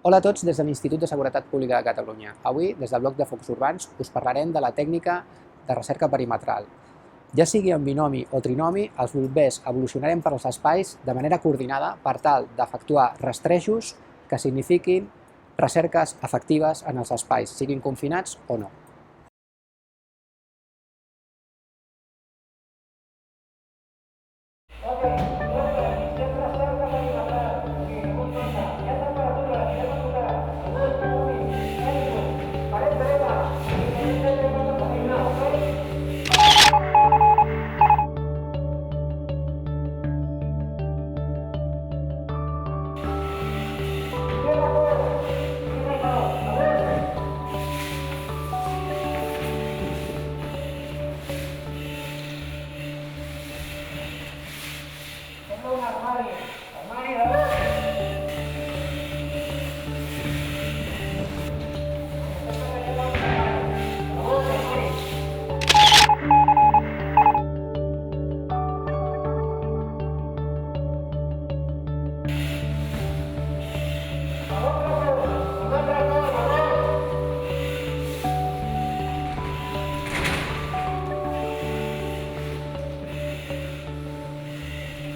Hola a tots des de l'Institut de Seguretat Pública de Catalunya. Avui, des del bloc de focs urbans, us parlarem de la tècnica de recerca perimetral. Ja sigui en binomi o trinomi, els bombers evolucionarem per als espais de manera coordinada per tal d'efectuar rastrejos que signifiquin recerques efectives en els espais, siguin confinats o no.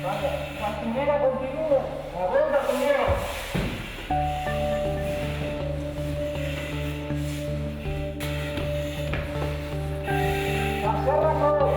La primera continúa, la vuelta primero. Hacer Ramón.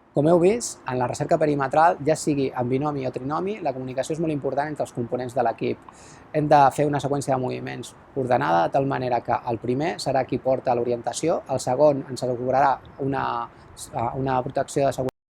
Com heu vist, en la recerca perimetral, ja sigui en binomi o trinomi, la comunicació és molt important entre els components de l'equip. Hem de fer una seqüència de moviments ordenada de tal manera que el primer serà qui porta l'orientació, el segon ens assegurarà una protecció de seguretat